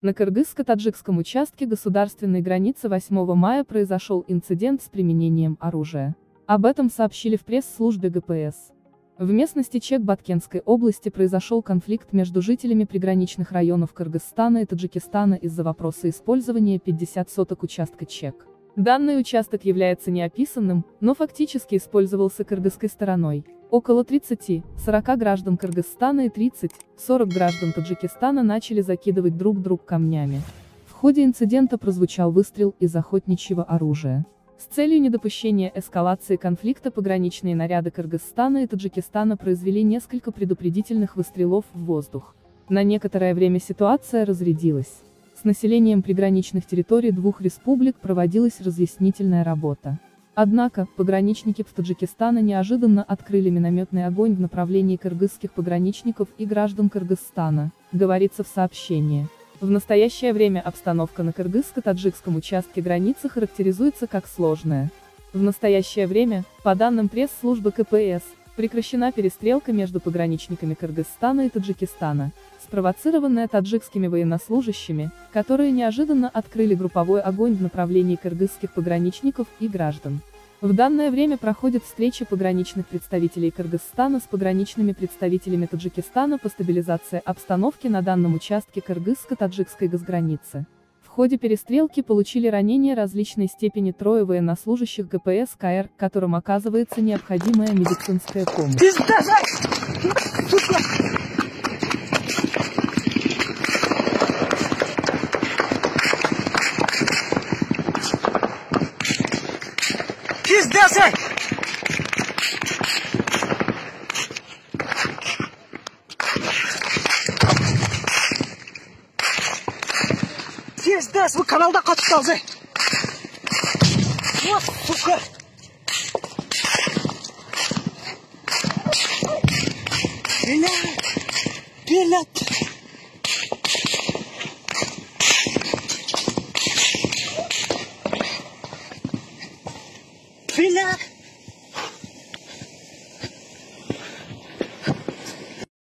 На кыргызско-таджикском участке государственной границы 8 мая произошел инцидент с применением оружия. Об этом сообщили в пресс-службе ГПС. В местности Чек-Баткенской области произошел конфликт между жителями приграничных районов Кыргызстана и Таджикистана из-за вопроса использования 50 соток участка Чек. Данный участок является неописанным, но фактически использовался кыргызской стороной. Около 30-40 граждан Кыргызстана и 30-40 граждан Таджикистана начали закидывать друг друга камнями. В ходе инцидента прозвучал выстрел из охотничьего оружия. С целью недопущения эскалации конфликта пограничные наряды Кыргызстана и Таджикистана произвели несколько предупредительных выстрелов в воздух. На некоторое время ситуация разрядилась. С населением приграничных территорий двух республик проводилась разъяснительная работа. Однако, пограничники Таджикистана неожиданно открыли минометный огонь в направлении кыргызских пограничников и граждан Кыргызстана, говорится в сообщении. В настоящее время обстановка на кыргызско-таджикском участке границы характеризуется как сложная. В настоящее время, по данным пресс-службы КПСС, прекращена перестрелка между пограничниками Кыргызстана и Таджикистана, спровоцированная таджикскими военнослужащими, которые неожиданно открыли групповой огонь в направлении кыргызских пограничников и граждан. В данное время проходят встречи пограничных представителей Кыргызстана с пограничными представителями Таджикистана по стабилизации обстановки на данном участке кыргызско-таджикской госграницы. В ходе перестрелки получили ранения различной степени трое военнослужащих ГПС КР, которым оказывается необходимая медицинская помощь. Пиздец, вы каналда қатып қалды. Вот, сука. Блядь.